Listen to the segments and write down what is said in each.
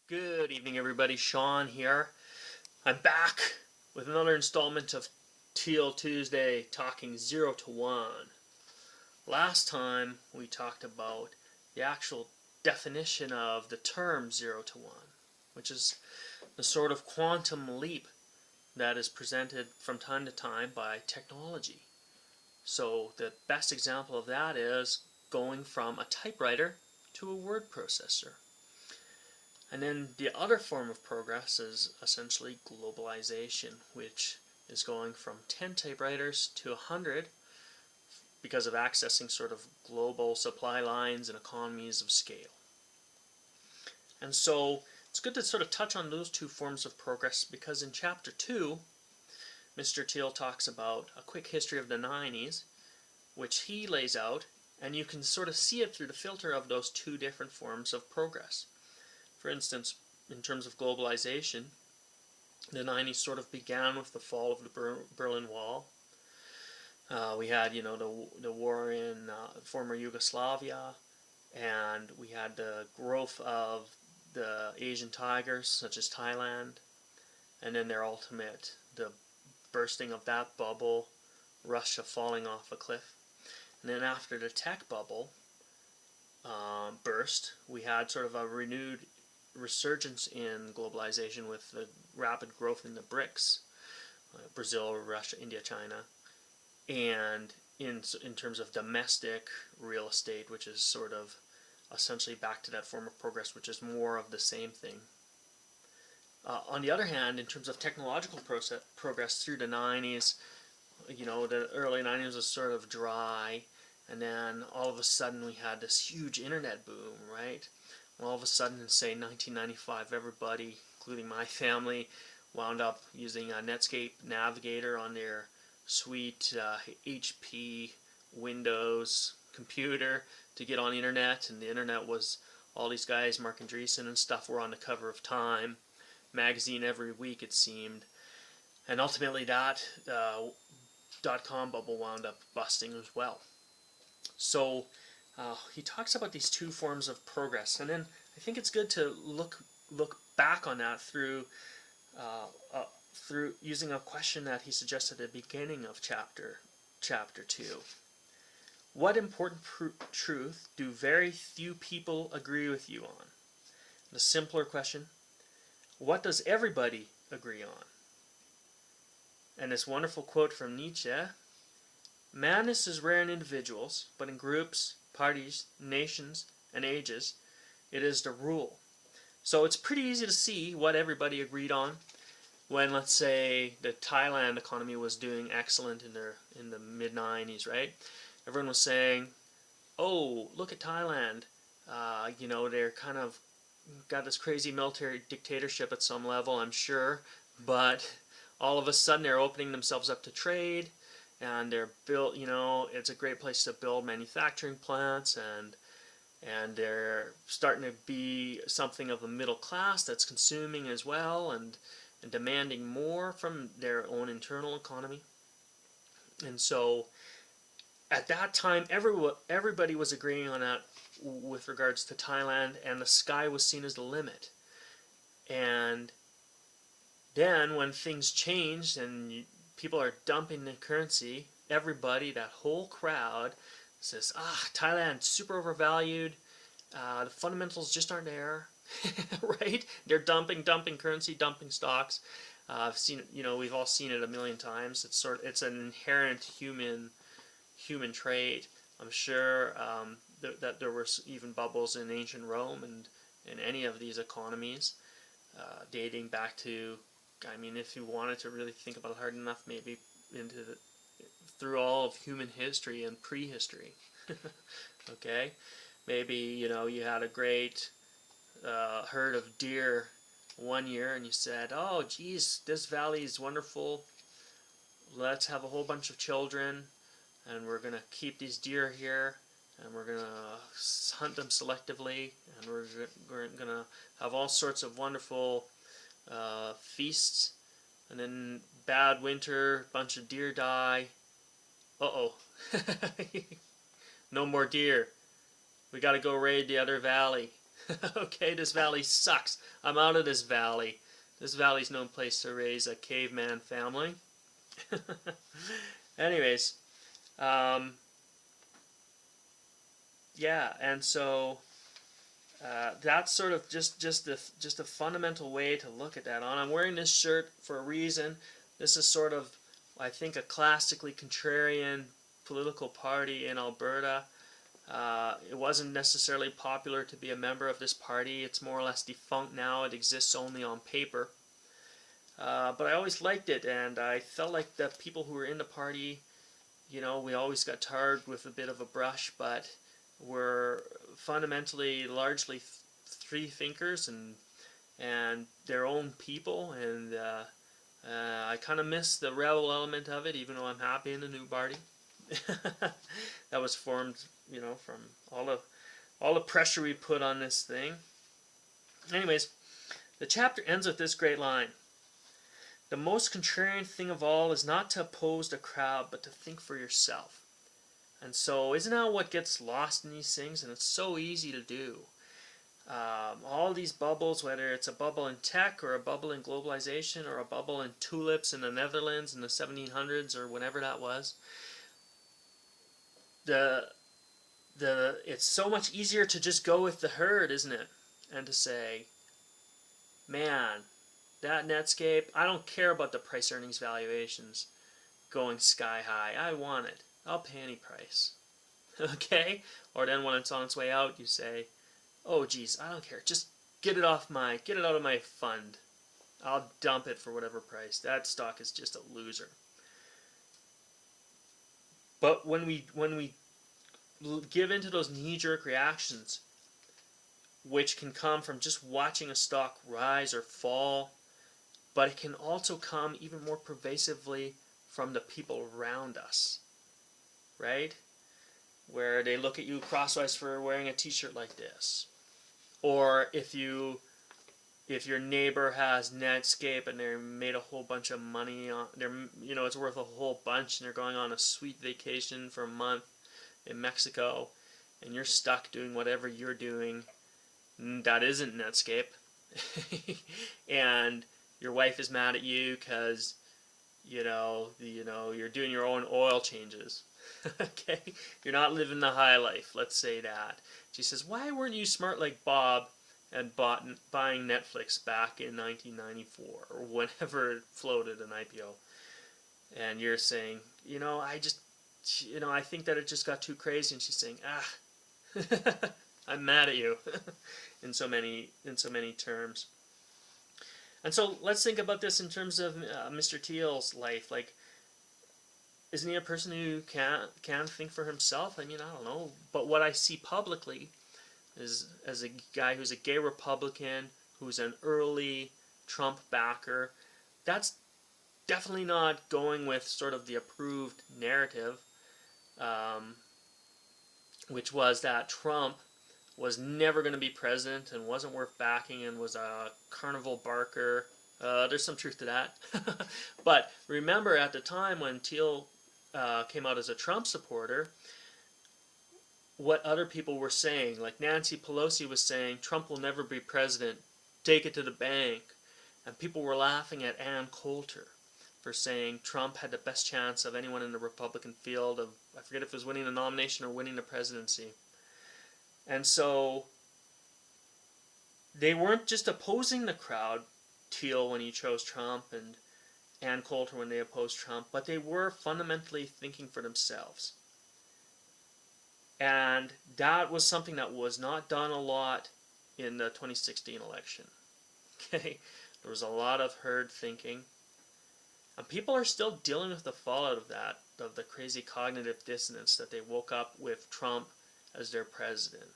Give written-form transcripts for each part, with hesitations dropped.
Good evening, everybody. Sean here. I'm back with another installment of Thiel Tuesday, talking 0 to 1. Last time we talked about the actual definition of the term 0 to 1, which is the sort of quantum leap that is presented from time to time by technology. So the best example of that is going from a typewriter to a word processor. And then the other form of progress is essentially globalization, which is going from 10 typewriters to 100 because of accessing sort of global supply lines and economies of scale. And so it's good to sort of touch on those two forms of progress because in Chapter 2, Mr. Thiel talks about a quick history of the 90s, which he lays out, and you can sort of see it through the filter of those two different forms of progress. For instance, in terms of globalization, the 90s sort of began with the fall of the Berlin Wall. We had, the war in former Yugoslavia, and we had the growth of the Asian tigers, such as Thailand, and then the bursting of that bubble, Russia falling off a cliff. And then after the tech bubble burst, we had sort of a renewed resurgence in globalization with the rapid growth in the BRICS, Brazil, Russia, India, China, and in terms of domestic real estate, which is sort of essentially back to that form of progress, which is more of the same thing. On the other hand, in terms of technological progress through the 90s, the early 90s was sort of dry, and then all of a sudden we had this huge internet boom, right? All of a sudden, in say 1995, everybody, including my family, wound up using a Netscape Navigator on their sweet HP Windows computer to get on the internet. And the internet was all these guys, Mark Andreessen and stuff, were on the cover of Time magazine every week, it seemed. And ultimately, that dotcom bubble wound up busting as well. So he talks about these two forms of progress, and then I think it's good to look back on that through using a question that he suggested at the beginning of chapter 2. What important truth do very few people agree with you on? The simpler question, what does everybody agree on? And this wonderful quote from Nietzsche, madness is rare in individuals, but in groups, parties, nations, and ages, it is the rule. So it's pretty easy to see what everybody agreed on when, let's say, the Thailand economy was doing excellent in the mid-90s, right? Everyone was saying, oh, look at Thailand. They're kind of got this crazy military dictatorship at some level, I'm sure, but all of a sudden they're opening themselves up to trade, and they're built, it's a great place to build manufacturing plants, and they're starting to be something of a middle class that's consuming as well and demanding more from their own internal economy. And so at that time, everybody was agreeing on that with regards to Thailand, and the sky was seen as the limit. And then when things changed and people are dumping the currency, everybody, that whole crowd, says, Thailand, super overvalued, the fundamentals just aren't there, right? They're dumping currency, dumping stocks. I've seen it, we've all seen it a million times. It's an inherent human trait. I'm sure that there were even bubbles in ancient Rome and in any of these economies, dating back to, if you wanted to really think about it hard enough, maybe through all of human history and prehistory. Okay, maybe you had a great herd of deer one year, and you said, "Oh, geez, this valley is wonderful. Let's have a whole bunch of children, and we're gonna keep these deer here, and we're gonna hunt them selectively, and we're gonna have all sorts of wonderful feasts." And then bad winter, bunch of deer die. No more deer. We got to go raid the other valley. Okay, this valley sucks. I'm out of this valley. This valley's no place to raise a caveman family. Anyways, yeah, and so that's sort of just a fundamental way to look at that. I'm wearing this shirt for a reason. This is sort of, I think, a classically contrarian political party in Alberta. It wasn't necessarily popular to be a member of this party. It's more or less defunct now. It exists only on paper. But I always liked it, and I felt like the people who were in the party, we always got tarred with a bit of a brush, but were fundamentally largely free thinkers and their own people, and I kind of miss the rebel element of it, even though I'm happy in the new party. That was formed, from all the pressure we put on this thing. Anyways, the chapter ends with this great line. The most contrarian thing of all is not to oppose the crowd, but to think for yourself. And so, isn't that what gets lost in these things? And it's so easy to do. All these bubbles, whether it's a bubble in tech or a bubble in globalization or a bubble in tulips in the Netherlands in the 1700s or whenever that was, it's so much easier to just go with the herd, isn't it? And to say, man, that Netscape, I don't care about the price earnings valuations going sky high. I want it. I'll pay any price. Okay? Or then when it's on its way out, you say, oh geez, I don't care. Just get it out of my fund. I'll dump it for whatever price. That stock is just a loser. But when we give into those knee-jerk reactions, which can come from just watching a stock rise or fall, but it can also come even more pervasively from the people around us, right? Where they look at you crosswise for wearing a t-shirt like this. Or if your neighbor has Netscape and they made a whole bunch of money on, it's worth a whole bunch, and they're going on a sweet vacation for a month in Mexico, and you're stuck doing whatever you're doing that isn't Netscape, and your wife is mad at you because you're doing your own oil changes. Okay, you're not living the high life. Let's say that. She says, "Why weren't you smart like Bob and buying Netflix back in 1994 or whenever it floated an IPO?" And you're saying, I think that it just got too crazy. And she's saying, I'm mad at you, in so many terms. And so let's think about this in terms of Mr. Thiel's life. Like, isn't he a person who can think for himself? I mean, I don't know. But what I see publicly is as a guy who's a gay Republican, who's an early Trump backer. That's definitely not going with sort of the approved narrative, which was that Trump was never going to be president and wasn't worth backing and was a carnival barker. There's some truth to that. But remember, at the time when Thiel came out as a Trump supporter, what other people were saying, like Nancy Pelosi was saying, Trump will never be president, take it to the bank. And people were laughing at Ann Coulter for saying Trump had the best chance of anyone in the Republican field of, I forget if it was winning the nomination or winning the presidency. And so they weren't just opposing the crowd, Thiel when he chose Trump and Ann Coulter when they opposed Trump, but they were fundamentally thinking for themselves. And that was something that was not done a lot in the 2016 election. Okay, there was a lot of herd thinking. And people are still dealing with the fallout of that, of the crazy cognitive dissonance that they woke up with Trump as their president.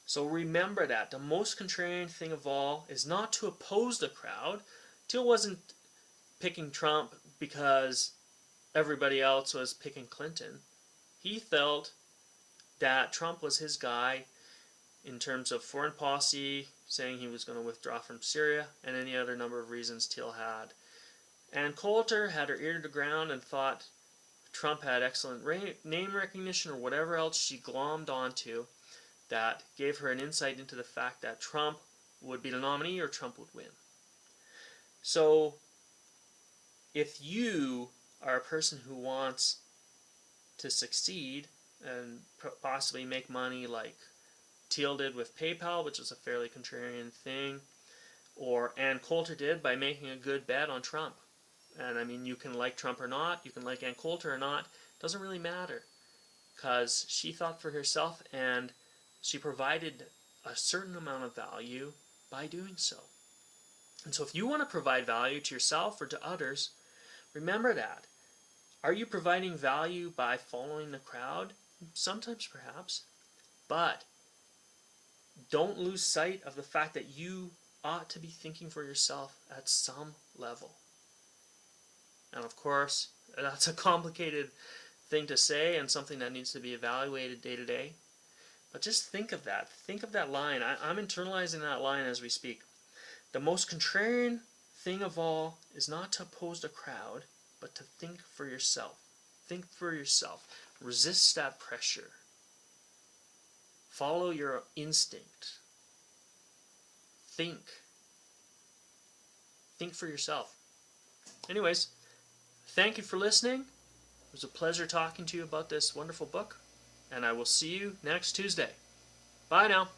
So remember that. The most contrarian thing of all is not to oppose the crowd. Thiel wasn't picking Trump because everybody else was picking Clinton. He felt that Trump was his guy in terms of foreign policy, saying he was going to withdraw from Syria, and any other number of reasons Thiel had. And Coulter had her ear to the ground and thought Trump had excellent name recognition or whatever else she glommed onto, that gave her an insight into the fact that Trump would be the nominee or Trump would win. So if you are a person who wants to succeed and possibly make money like Thiel did with PayPal, which is a fairly contrarian thing, or Ann Coulter did by making a good bet on Trump. And I mean, you can like Trump or not, you can like Ann Coulter or not, doesn't really matter, because she thought for herself and she provided a certain amount of value by doing so. And so if you want to provide value to yourself or to others, remember that. Are you providing value by following the crowd? Sometimes, perhaps. But don't lose sight of the fact that you ought to be thinking for yourself at some level. And of course, that's a complicated thing to say and something that needs to be evaluated day to day. But just think of that. Think of that line. I'm internalizing that line as we speak. The most contrarian thing of all is not to oppose the crowd, but to think for yourself. Think for yourself. Resist that pressure. Follow your instinct. Think. Think for yourself. Anyways, thank you for listening. It was a pleasure talking to you about this wonderful book, and I will see you next Tuesday. Bye now.